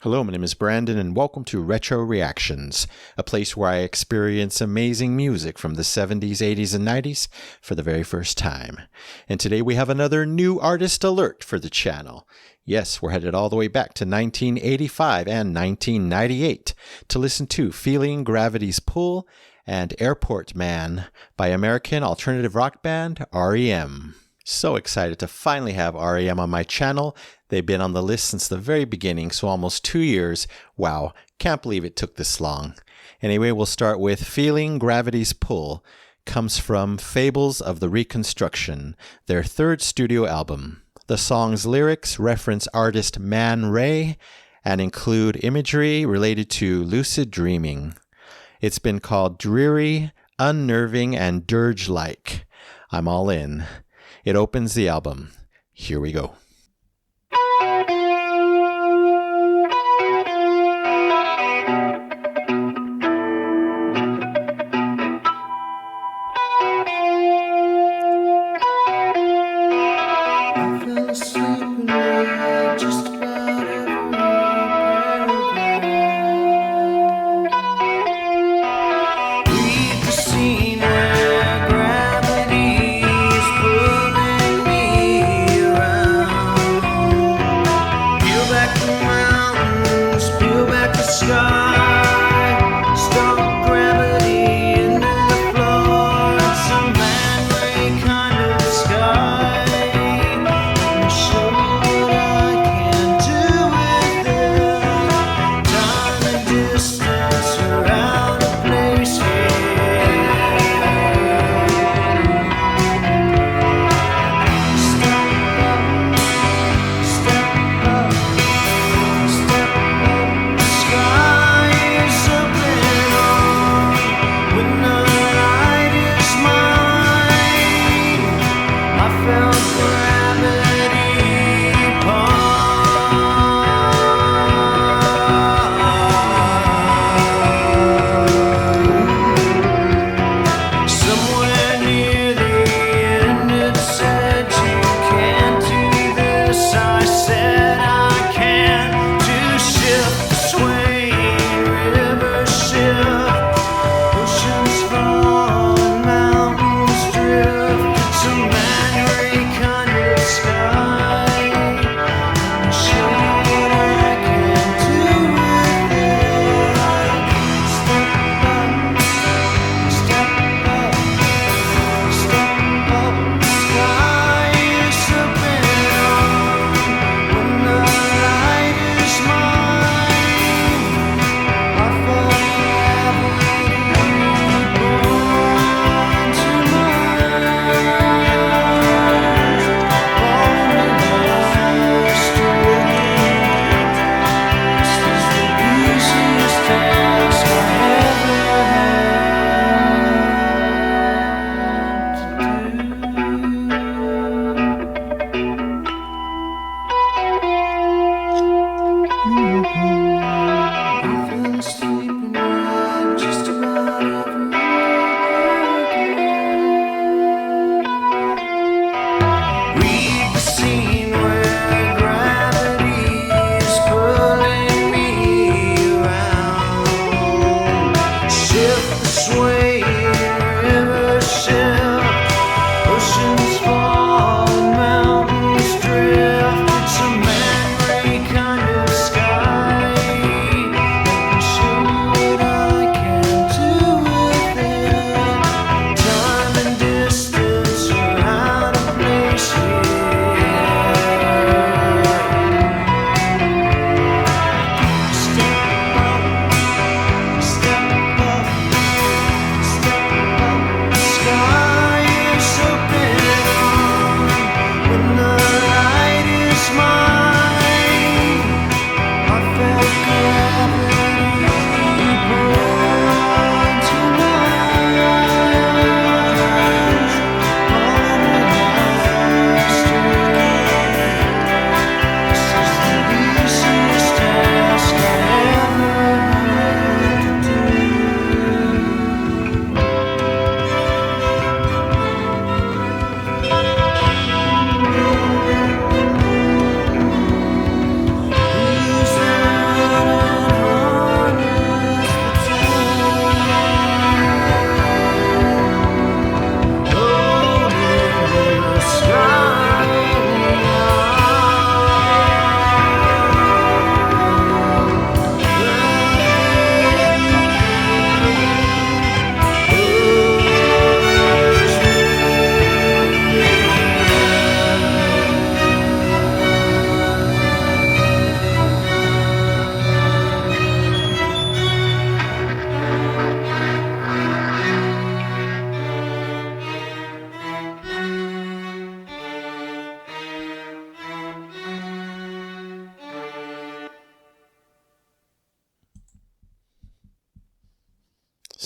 Hello, my name is Brandon, and welcome to Retro Reactions, a place where I experience amazing music from the 70s, 80s, and 90s for the very first time. And today we have another new artist alert for the channel. Yes, we're headed all the way back to 1985 and 1998 to listen to Feeling Gravity's Pull and Airportman by American alternative rock band R.E.M. So excited to finally have R.E.M. on my channel. They've been on the list since the very beginning, so almost 2 years. Wow, can't believe it took this long. Anyway, we'll start with Feeling Gravity's Pull. Comes from Fables of the Reconstruction, their third studio album. The song's lyrics reference artist Man Ray and include imagery related to lucid dreaming. It's been called dreary, unnerving, and dirge-like. I'm all in. It opens the album. Here we go.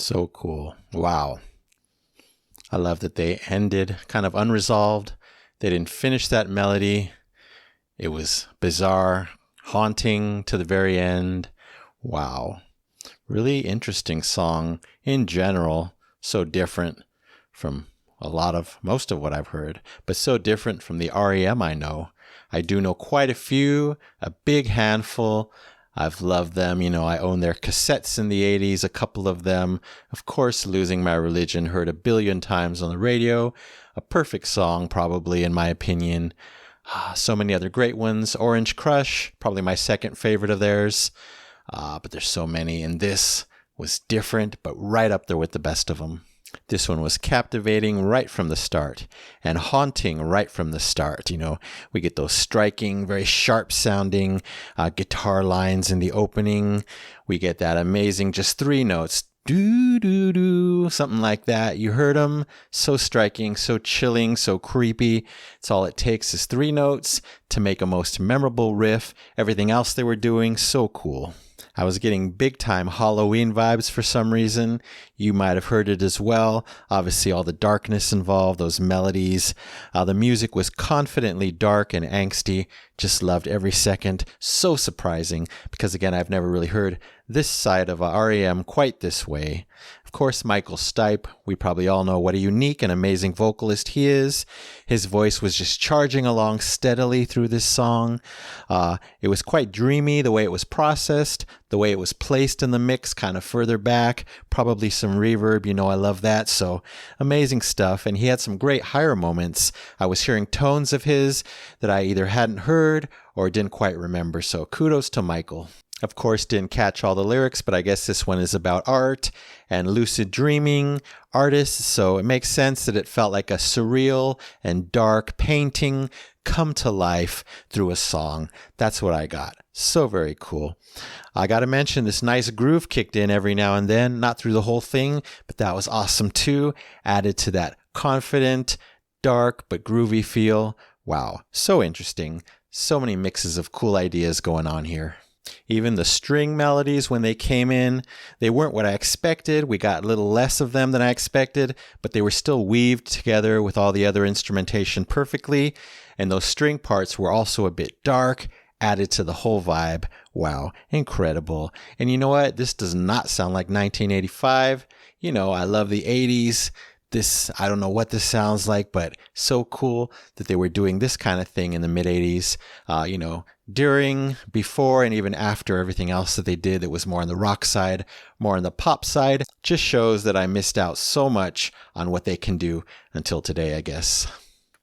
So cool. Wow. I love that they ended kind of unresolved. They didn't finish that melody. It was bizarre, haunting to the very end. Wow. Really interesting song in general. So different from most of what I've heard, but so different from the REM I know. I do know quite a few, a big handful. I've loved them. I own their cassettes in the 80s, a couple of them. Of course, Losing My Religion, heard a billion times on the radio. A perfect song, probably, in my opinion. So many other great ones. Orange Crush, probably my second favorite of theirs. But there's so many, and this was different, but right up there with the best of them. This one was captivating right from the start and haunting right from the start. We get those striking, very sharp sounding guitar lines in the opening. We get that amazing, just 3 notes, do, do, do, something like that. You heard them. So striking, so chilling, so creepy. It's all it takes is 3 notes to make a most memorable riff. Everything else they were doing, so cool. I was getting big time Halloween vibes for some reason. You might have heard it as well. Obviously all the darkness involved, those melodies. The music was confidently dark and angsty. Just loved every second. So surprising because again, I've never really heard this side of REM quite this way. Of course, Michael Stipe, we probably all know what a unique and amazing vocalist he is. His voice was just charging along steadily through this song. It was quite dreamy the way it was processed, the way it was placed in the mix kind of further back, probably some reverb, I love that. So amazing stuff. And he had some great higher moments. I was hearing tones of his that I either hadn't heard or didn't quite remember. So kudos to Michael. Of course, didn't catch all the lyrics, but I guess this one is about art and lucid dreaming artists. So it makes sense that it felt like a surreal and dark painting come to life through a song. That's what I got. So very cool. I got to mention this nice groove kicked in every now and then, not through the whole thing, but that was awesome too. Added to that confident, dark, but groovy feel. Wow. So interesting. So many mixes of cool ideas going on here. Even the string melodies, when they came in, they weren't what I expected. We got a little less of them than I expected, but they were still weaved together with all the other instrumentation perfectly. And those string parts were also a bit dark, added to the whole vibe. Wow, incredible. And you know what? This does not sound like 1985. I love the 80s. I don't know what this sounds like, but so cool that they were doing this kind of thing in the mid 80s, during, before, and even after everything else that they did that was more on the rock side, more on the pop side. Just shows that I missed out so much on what they can do until today, I guess.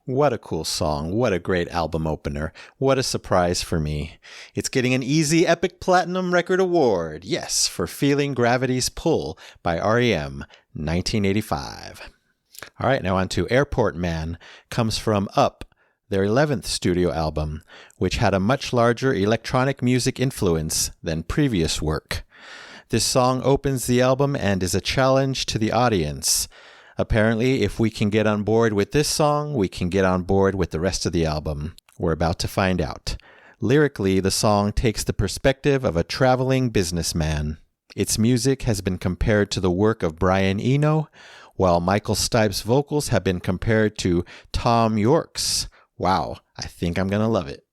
What a cool song. What a great album opener. What a surprise for me. It's getting an easy Epic Platinum Record Award. Yes, for Feeling Gravity's Pull by REM, 1985. All right, now on to Airportman. Comes from Up, their 11th studio album, which had a much larger electronic music influence than previous work. This song opens the album and is a challenge to the audience. Apparently, if we can get on board with this song, we can get on board with the rest of the album. We're about to find out. Lyrically, the song takes the perspective of a traveling businessman. Its music has been compared to the work of Brian Eno, while Michael Stipe's vocals have been compared to Tom York's. Wow, I think I'm going to love it.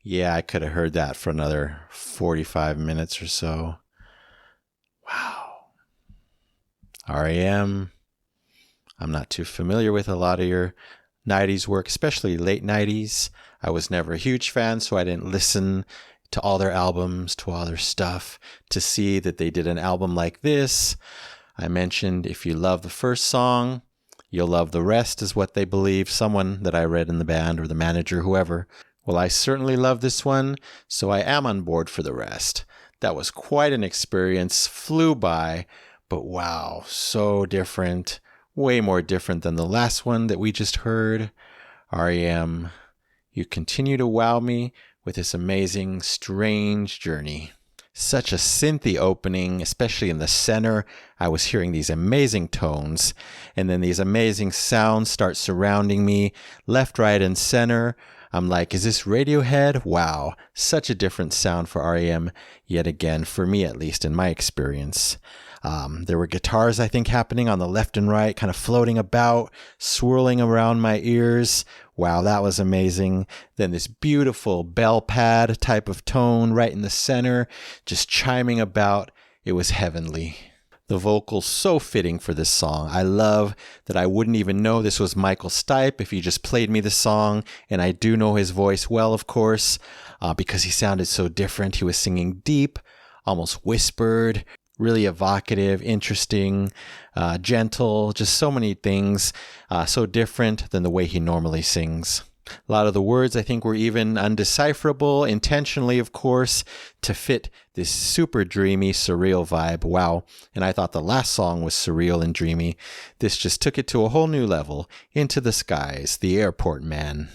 Yeah, I could have heard that for another 45 minutes or so. Wow. R.E.M. I'm not too familiar with a lot of your 90s work, especially late 90s. I was never a huge fan, so I didn't listen to all their albums, to all their stuff. To see that they did an album like this, I mentioned if you love the first song, you'll love the rest, is what they believe. Someone that I read in the band, or the manager, whoever. Well, I certainly love this one, so I am on board for the rest. That was quite an experience, flew by, but wow, so different, way more different than the last one that we just heard. R.E.M., you continue to wow me with this amazing, strange journey. Such a synthy opening, especially in the center. I was hearing these amazing tones, and then these amazing sounds start surrounding me, left, right, and center. I'm like, is this Radiohead? Wow, such a different sound for R.E.M. yet again, for me at least, in my experience. There were guitars, I think, happening on the left and right, kind of floating about, swirling around my ears. Wow, that was amazing. Then this beautiful bell pad type of tone right in the center, just chiming about. It was heavenly. The vocals so fitting for this song. I love that I wouldn't even know this was Michael Stipe if he just played me the song, and I do know his voice well, of course, because he sounded so different. He was singing deep, almost whispered, really evocative, interesting, gentle, just so many things, so different than the way he normally sings. A lot of the words, I think, were even undecipherable, intentionally, of course, to fit this super dreamy, surreal vibe. Wow. And I thought the last song was surreal and dreamy. This just took it to a whole new level. Into the Skies, the Airportman.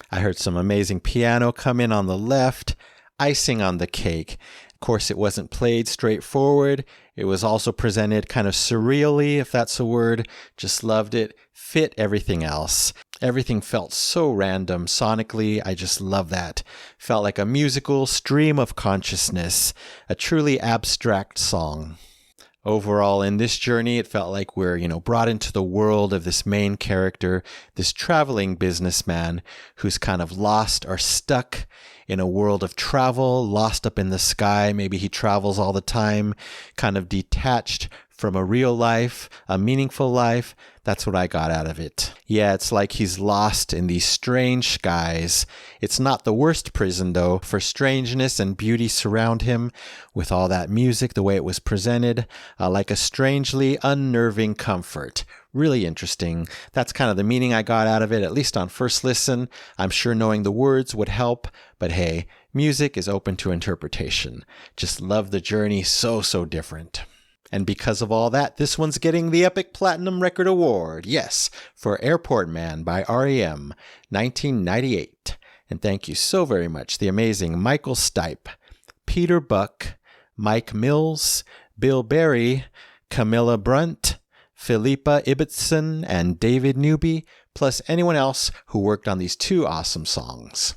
I heard some amazing piano come in on the left, icing on the cake. Of course, it wasn't played straightforward. It was also presented kind of surreally, if that's a word. Just loved it. Fit everything else. Everything felt so random sonically. I just love that. Felt like a musical stream of consciousness, a truly abstract song. Overall, in this journey, it felt like we're, brought into the world of this main character, this traveling businessman who's kind of lost or stuck in a world of travel, lost up in the sky. Maybe he travels all the time, kind of detached from a real life, a meaningful life. That's what I got out of it. Yeah, it's like he's lost in these strange skies. It's not the worst prison, though, for strangeness and beauty surround him with all that music, the way it was presented, like a strangely unnerving comfort. Really interesting. That's kind of the meaning I got out of it, at least on first listen. I'm sure knowing the words would help, but hey, music is open to interpretation. Just love the journey, so different. And because of all that, this one's getting the Epic Platinum Record Award. Yes, for Airportman by R.E.M., 1998. And thank you so very much, the amazing Michael Stipe, Peter Buck, Mike Mills, Bill Berry, Camilla Brunt, Philippa Ibbotson, and David Newby, plus anyone else who worked on these two awesome songs.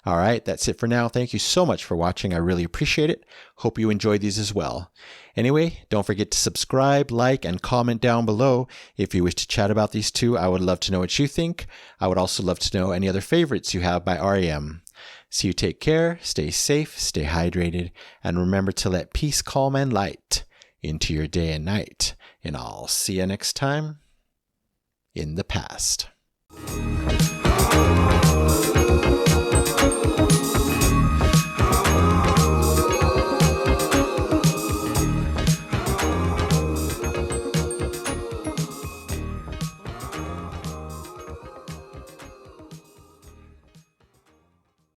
All right, that's it for now. Thank you so much for watching. I really appreciate it. Hope you enjoyed these as well. Anyway, don't forget to subscribe, like, and comment down below. If you wish to chat about these two, I would love to know what you think. I would also love to know any other favorites you have by R.E.M. So you take care, stay safe, stay hydrated, and remember to let peace, calm, and light into your day and night. And I'll see you next time in the past.